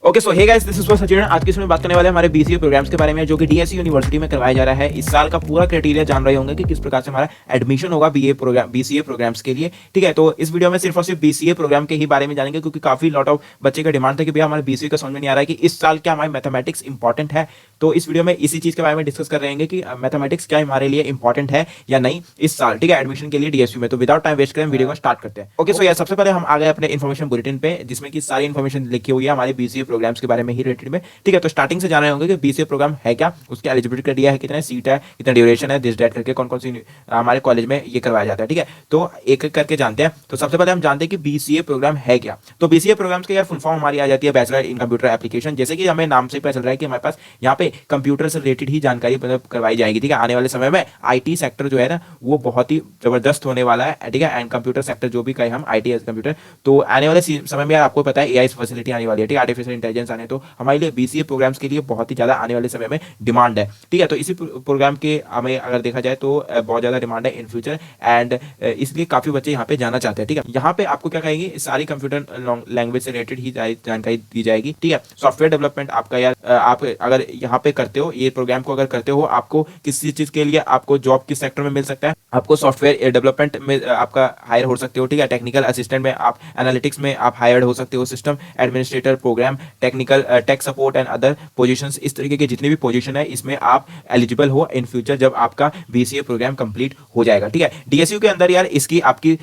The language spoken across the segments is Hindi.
Okay so hey guys, this is Sachin. आज की इसमें बात करने वाले हमारे बीसीए प्रोग्राम्स के बारे में जो कि डीएसयू यूनिवर्सिटी में करवाया जा रहा है। इस साल का पूरा क्राइटेरिया जान रहे होंगे कि किस प्रकार से हमारा एडमिशन होगा बीसीए प्रोग्राम्स के लिए। ठीक है, तो इस वीडियो में सिर्फ और सिर्फ बीसीए प्रोग्राम के ही बारे में जानेंगे, क्योंकि काफी लॉट ऑफ बच्चे का डिमांड था कि भैया हमारे बीसीए का समझ में नहीं आ रहा है कि इस साल क्या हमारे मैथमेटिक्स इंपॉर्टेंट है। तो इस वीडियो में इसी चीज के बारे में डिस्कस कर रहे हैं कि मैथमेटिक्स क्या हमारे लिए इंपॉर्टेंट है या नहीं इस साल, ठीक है, एडमिशन के लिए डीएसयू में। तो विदाउट टाइम वेस्ट करें वीडियो को स्टार्ट करते हैं। ओके सो यार, सबसे पहले हम आ गए अपने इन्फॉर्मेशन बुलेटिन पे, जिसमें की सारी इन्फॉर्मेशन लिखी हुई है हमारे बीसीए प्रोग्राम्स के बारे में ही रिलेटेड में। ठीक है, तो स्टार्टिंग से जान रहे होंगे कि बीसीए प्रोग्राम है क्या, उसकी एलिजिबिलिटी क्राइटेरिया है, कितने सीट है, कितना ड्यूरेशन है, दिस डेट करके कौन कौन सी हमारे कॉलेज में ये करवाया जाता है। ठीक है, तो एक एक करके जानते हैं। तो सबसे पहले हम जानते हैं कि बीसीए प्रोग्राम है क्या। तो बीसीए प्रोग्राम्स के यार फुल फॉर्म हमारी आ जाती है बैचलर इन कंप्यूटर एप्लीकेशन। जैसे कि हमें नाम से पता चल रहा है कि हमारे पास यहाँ पे कंप्यूटर से रिलेटेड ही जानकारी मतलब करवाई जाएगी। ठीक है, आने वाले समय में आईटी सेक्टर जो है ना वो बहुत ही जबरदस्त होने वाला है। ठीक है, एंड कंप्यूटर सेक्टर जो भी कहें हम आईटी एज कंप्यूटर, तो आने वाले समय में यार आपको पता है एआई फैसिलिटी आने वाली है। ठीक है, आर्टिफिशियल इंटेलिजेंस आने, तो हमारे लिए बीसीए प्रोग्राम्स के लिए बहुत ही ज्यादा आने वाले समय में डिमांड है। ठीक है, तो इसी प्रोग्राम के हमें अगर देखा जाए तो बहुत ज्यादा डिमांड है इन फ्यूचर, एंड इसलिए काफी बच्चे यहाँ पे जाना चाहते हैं। ठीक है, यहाँ पे आपको क्या कहेंगे, सारी कंप्यूटर लैंग्वेज से रिलेटेड ही जानकारी दी जाएगी। ठीक है, सॉफ्टवेयर डेवलपमेंट आपका यार आप अगर यहाँ पे करते हो, ये प्रोग्राम को अगर करते हो, आपको किसी चीज के लिए आपको जॉब किस सेक्टर में मिल सकता है, आपको सॉफ्टवेयर डेवलपमेंट में आपका हायर हो सकते हो। ठीक है, टेक्निकल असिस्टेंट में आप, एनालिटिक्स में आप हायर्ड हो सकते हो, system administrator, program technical, tech support and other positions, इस तरीके के जितने भी पोजीशन है इसमें आप एलिजिबल हो इन फ्यूचर जब आपका बीसीए प्रोग्राम कंप्लीट हो जाएगा। ठीक है, डीएसयू के अंदर यार इसकी आपकी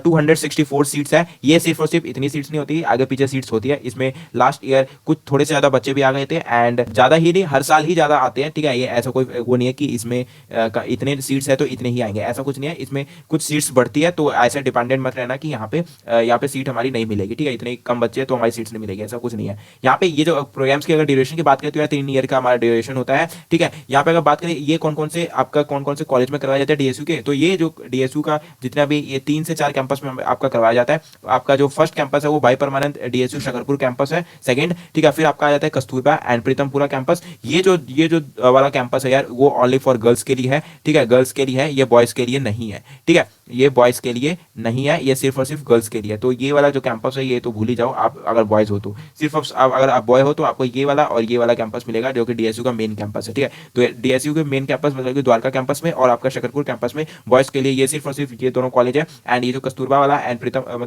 264 सीट्स है। ये सिर्फ और सिर्फ इतनी सीट्स नहीं होती, आगे पीछे सीट्स होती है। इसमें लास्ट ईयर कुछ थोड़े से ज्यादा बच्चे भी आ गए थे, एंड ज्यादा ही नहीं, हर साल ही ज्यादा आते हैं। ठीक है, ये ऐसा कोई वो नहीं है कि इसमें इतने सीट्स है तो इतने ही आएंगे, ऐसा कुछ नहीं है। इसमें कुछ सीट्स बढ़ती है, तो ऐसे डिपेंडेंट मत रहना कि यहाँ पे सीट हमारी नहीं मिलेगी। ठीक है, इतने कम बच्चे हैं तो हमारी सीट्स नहीं मिलेगी, ऐसा कुछ नहीं है। यहाँ पे ये जो प्रोग्राम्स की अगर ड्यूरेशन की बात करें तो यार 3 ईयर का हमारा ड्यूरेशन होता है। ठीक है, यहाँ पे अगर बात करें ये कौन कौन से कॉलेज में करवाया जाता है डीएसयू के, तो ये जो डीएसयू का जितना भी ये 3 से 4 कैंपस में आपका करवाया जाता है। आपका जो फर्स्ट कैंपस है वो by permanent DSU Shakarpur campus है, सेकंड। ठीक है, फिर आपका आ जाता है कस्तूरबा एंड प्रीतमपुरा कैंपस। ये जो वाला कैंपस है यार वो ओनली फॉर गर्ल्स के लिए है। ठीक है, गर्ल्स के लिए है, ये बॉयज के लिए नहीं है। ठीक है, ये बॉयज के लिए नहीं है, ये सिर्फ और सिर्फ गर्ल्स के लिए। तो ये वाला जो कैंपस है ये तो भूल ही जाओ, आप अगर बॉयज हो तो सिर्फ अगर आप बॉय हो तो आपको ये वाला और ये वाला कैंपस मिलेगा जो कि डीएसयू का मेन कैंपस है। ठीक है, तो डीएसयू के मेन कैंपस मतलब कि द्वारका कैंपस में और आपका शकरपुर कैंपस में बॉयज के लिए ये सिर्फ और सिर्फ ये दोनों कॉलेज है। एंड ये जो कस्तूरबा वाला एंड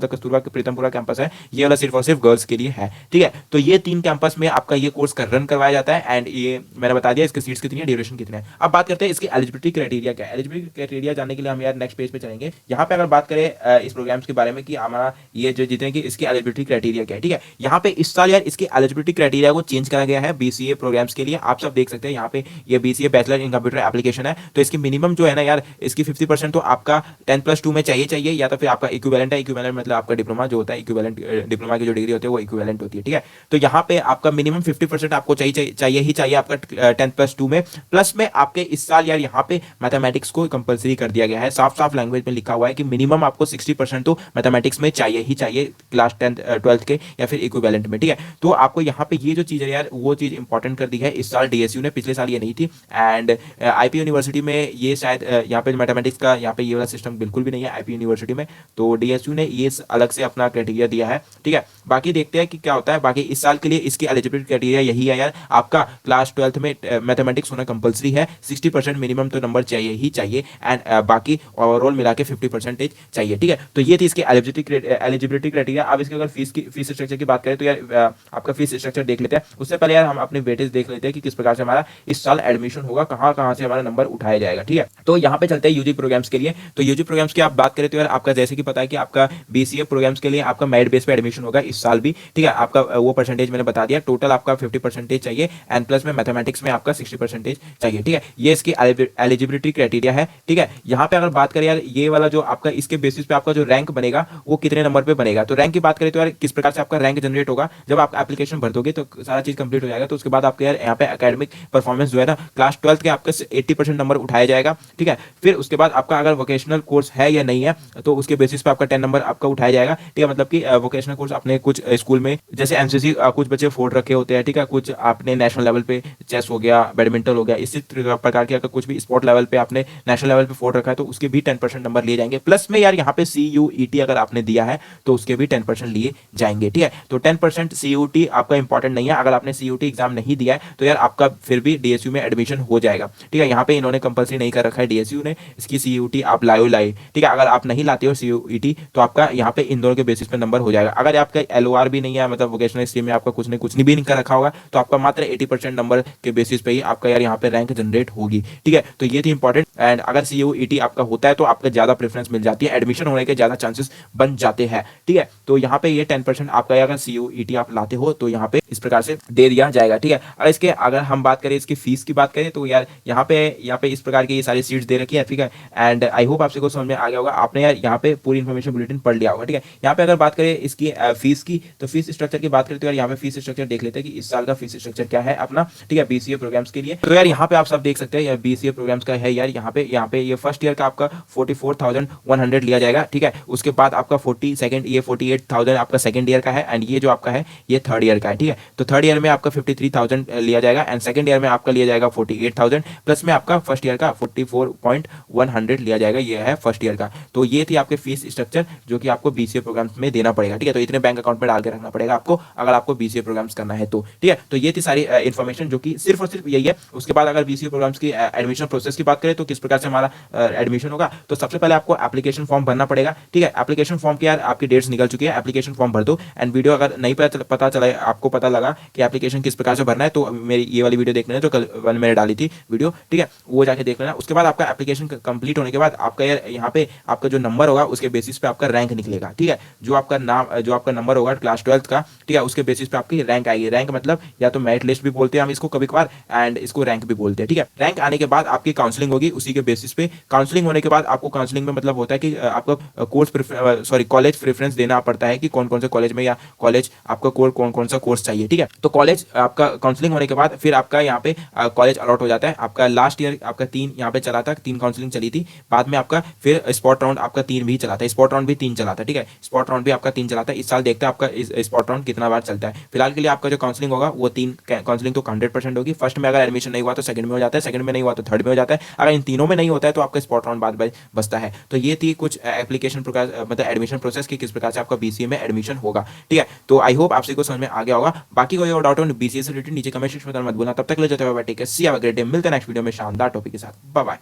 कस्तूरबा के प्रीतमपुरा कैंपस है, ये वाला सिर्फ और सिर्फ गर्ल्स के लिए है। ठीक है, तो ये 3 कैंपस में आपका ये कोर्स रन करवाया जाता है, एंड ये मैंने बता दिया इसकी सीट्स कितनी है, ड्यूरेशन कितनी है। अब बात करते हैं इसकी एलिजिबिलिटी क्राइटेरिया क्या है। एलिजिबिलिटी क्राइटेरिया जानने के लिए हम यार नेक्स्ट पेज पे चलेंगे। यहाँ पे अगर बात करें इस प्रोग्राम्स के बारे में कि हमारा ये जो जितने की इसकी एलिजिबिलिटी क्राइटेरिया क्या है। ठीक है, यहाँ पे इस साल यार इसकी एलिजिबिलिटी क्राइटेरिया को चेंज करा गया है बीसीए प्रोग्राम्स के लिए। आप सब देख सकते हैं यहाँ पे ये BCA bachelor in computer application है, तो इसकी मिनिमम जो है ना यार, इसकी 50% तो आपका 10+2 में चाहिए, या तो फिर आपका इक्विवेलेंट है। इक्विवेलेंट मतलब आपका डिप्लोमा जो होता है, इक्विवेलेंट डिप्लोमा की जो डिग्री होती है वो इक्विवेलेंट होती है। ठीक है, तो यहाँ पे आपका मिनिमम 50% आपको चाहिए आपका 10+2 में। प्लस में आपके इस साल यार यहाँ पे मैथमेटिक्स को कंपलसरी कर दिया गया है, साफ लैंग्वेज में लिखा हुआ है कि मिनिमम आपको 60% तो मैथमेटिक्स में चाहिए क्लास 10th 12th के या फिर इक्विवेलेंट में। ठीक है, तो आपको यहाँ पे ये जो चीज है यार वो चीज इंपॉर्टेंट कर दी है इस साल डीएसयू ने, पिछले साल ये नहीं थी। एंड आईपी यूनिवर्सिटी में ये शायद यहाँ पे मैथमेटिक्स का यहाँ पे ये वाला सिस्टम बिल्कुल भी नहीं है आईपी यूनिवर्सिटी में, तो डीएसयू ने ये अलग से अपना क्राइटेरिया दिया है। ठीक है, बाकी देखते हैं कि क्या होता है। बाकी इस साल के लिए इसकी एलिजिबिलिटी क्राइटेरिया यही है यार, आपका क्लास 12th में मैथमेटिक्स होना कंपलसरी है, 60% मिनिमम तो नंबर चाहिए, एंड बाकी ओवरऑल मिला के 50% चाहिए। ठीक है, तो ये थी इसकी एलिजिबिलिटी क्राइटेरिया। अब इसके अगर फीस स्ट्रक्चर की बात करें तो यार आपका फीस स्ट्रक्चर देख लेते हैं। उससे पहले यार हम अपने वेटेज देख लेते हैं कि किस प्रकार से हमारा इस साल एडमिशन होगा, कहां से हमारा नंबर उठाया जाएगा। ठीक है, तो यहाँ पे चलते हैं यूजी प्रोग्राम्स के लिए। तो यूजी प्रोग्राम्स की आप बात करें तो यार आपका जैसे कि पता है कि आपका बीसीए प्रोग्राम्स के लिए आपका मेरिट बेस पे एडमिशन होगा इस साल भी। ठीक है, आपका वो परसेंटेज मैंने बता दिया, टोटल आपका 50% चाहिए, एंड प्लस में मैथमेटिक्स में आपका 60% चाहिए। ठीक है, ये इसकी एलिजिबिलिटी क्राइटेरिया है। ठीक है, यहाँ पे अगर बात करें यार ये वाला जो आपका इसके बेसिस पे आपका जो रैंक बनेगा वो कितने नंबर पे बनेगा। तो रैंक की बात करें तो यार किस प्रकार से आपका रैंक जनरेट होगा, जब आप एप्लीकेशन भर दोगे तो सारा चीज कंप्लीट हो जाएगा, तो उसके बाद आपके यार यहाँ पे एकेडमिक परफॉर्मेंस जो है ना क्लास 12th के आपका 80% नंबर उठाया जाएगा। ठीक है, फिर उसके बाद आपका अगर वोकेशनल कोर्स है या नहीं है तो उसके बेसिस पे आपका 10 नंबर आपका उठाया जाएगा। ठीक है, मतलब कि वोकेशनल कोर्स अपने कुछ स्कूल में जैसे एमसीसी कुछ बच्चे फोड़ रखे होते हैं। ठीक है, कुछ आपने नेशनल लेवल पे चेस हो गया, बैडमिंटन हो गया, इसी प्रकार के अगर कुछ भी स्पोर्ट लेवल पे आपने नेशनल लेवल पे 4 रखा है तो उसके भी 10% नंबर लिए जाएंगे। प्लस में यार यहाँ पे CUET अगर आपने दिया है तो उसके भी 10% लिए जाएंगे, ठीक है। तो 10% CUT आपका इंपॉर्टेंट नहीं है। अगर आपने CUT एग्जाम नहीं दिया है तो यार आपका फिर भी DSU में एडमिशन हो जाएगा, ठीक है। यहाँ पे इन्होंने कंपलसरी नहीं कर रखा है DSU ने, इसकी CUT आप लाए, ठीक है। अगर आप नहीं लाते हो CUET तो आपका यहाँ पे इन दोनों के बेसिस पे नंबर हो जाएगा। अगर आपका LOR भी नहीं है, मतलब वोकेशनल स्ट्रीम में आपका कुछ नहीं भी नहीं कर रखा होगा, तो आपका मात्र 80% नंबर के बेसिस पे ही आपका यार यहाँ पे रैंक जनरेट होगी, ठीक है। तो ये थी इंपॉर्टेंट। एंड अगर CUET आपका होता है तो आपका ज्यादा प्रेफरेंस मिल जाती है, एडमिशन होने के ज्यादा चांसेस बन जाते हैं, ठीक है। तो यहाँ पे ये 10% आपका अगर CUET आप लाते हो तो यहाँ पे इस प्रकार से दे दिया जाएगा, ठीक है। और इसके अगर हम बात करें इसकी फीस की बात करें तो यार यहाँ पे इस प्रकार की ये सारी सीट्स दे रखी है, ठीक है। एंड आई होप आपसे को समझ में आ गया होगा, आपने यार यहाँ पे पूरी इन्फॉर्मेशन बुलेटिन पढ़ लिया होगा, ठीक है। यहाँ पे अगर बात करें इसकी फीस की, तो फीस स्ट्रक्चर की बात करें तो यार यहाँ पे फीस स्ट्रक्चर देख लेते हैं कि इस साल का फीस स्ट्रक्चर क्या है अपना, ठीक है, BCA प्रोग्राम्स के लिए। तो यार यहाँ पे आप सब देख सकते हैं यार BCA प्रोग्राम्स का है यार यहाँ पे ये फर्स्ट ईयर का आपका 44,100 लिया जाएगा, ठीक है। उसके बाद आपका 48,000 आपका सेकंड ईयर का है, एंड ये जो आपका है ये थर्ड ईयर का है, ठीक है। तो थर्ड ईयर में आपका 53,000 लिया जाएगा, एंड सेकंड ईयर में आपका लिया जाएगा 48,000, प्लस में आपका फर्स्ट ईयर का 44,100 लिया जाएगा, ये है फर्स्ट ईयर का। तो ये थी आपके फीस स्ट्रक्चर जो कि आपको BCA प्रोग्राम्स में देना पड़ेगा, ठीक है। तो इतने बैंक अकाउंट में डाल के रखना पड़ेगा आपको अगर आपको BCA प्रोग्राम्स करना है तो, ठीक है। तो ये थी सारी इन्फॉर्मेशन जो कि सिर्फ और सिर्फ यही है। उसके बाद अगर BCA प्रोग्राम्स की एडमिशन प्रोसेस की बात करें तो किस प्रकार से हमारा एडमिशन होगा, तो सबसे पहले आपको एप्लीकेशन फॉर्म भरना पड़ेगा, ठीक है। एप्लीकेशन फॉर्म की यार आपकी डेट्स निकल चुकी है, एप्लीकेशन फॉर्म भर दो। एंड वीडियो अगर नहीं पता चला, आपको पता लगा कि एप्लीकेशन किस प्रकार से भरना है, तो मेरी ये वाली वीडियो देख लेना जो कल मैंने डाली थी वीडियो, ठीक है, वो जाके देख लेना। उसके बाद आपका एप्लीकेशन कंप्लीट होने के बाद आपका यार यहाँ पे आपका जो नंबर होगा उसके बेसिस पे आपका रैंक निकलेगा, ठीक है। जो आपका नंबर होगा क्लास 12th का, ठीक है, उसके बेसिस पे आपकी रैंक आएगी। रैंक मतलब या तो मेरिट लिस्ट भी बोलते हैं हम इसको कभी कभार, एंड इसको रैंक भी बोलते हैं, ठीक है। रैंक आने के बाद आपकी काउंसलिंग होगी उसी के बेसिस पे। काउंसलिंग होने के बाद आपको काउंसलिंग में मतलब होता है कि आपका कॉलेज प्रेफरेंस देना पड़ता है कि कौन कौन से कॉलेज में या कॉलेज आपका कौन कौन सा कोर्स चाहिए, ठीक है। तो कॉलेज आपका काउंसलिंग होने के बाद फिर आपका यहाँ पे कॉलेज अलॉट हो जाता है। आपका लास्ट ईयर आपका 3 यहाँ पे चला था, 3 काउंसलिंग चली थी, बाद में आपका फिर स्पॉट राउंड आपका 3 भी चला था, स्पॉट राउंड भी 3 चला था, ठीक है। स्पॉट राउंड भी आपका 3 चला था। इस साल देखते हैं आपका स्पॉट राउंड कितना बार चलता है। फिलहाल के लिए आपका जो काउंसलिंग होगा वो 3 काउंसलिंग तो 100% होगी। फर्स्ट में अगर एडमिशन नहीं हुआ तो सेकंड में हो जाता है, सेकंड में नहीं हुआ तो थर्ड में हो जाता है, अगर इन तीनों में नहीं होता है तो आपका स्पॉट राउंड बाद बचता है। तो ये थी कुछ एप्लीकेशन मतलब एडमिशन प्रोसेस की किस प्रकार से आपका BCA में एडमिशन होगा, ठीक है। तो आई होप आपसे को समझ में आ गया होगा। बाकी कोई और डाउट हो BCA से रिलेटेड नीचे कमेंट सेक्शन में मत बोलना। तब तक ले जाते हुए take care, see have a great day. मिलते हैं नेक्स्ट वीडियो में शानदार टॉपिक के साथ। Bye bye.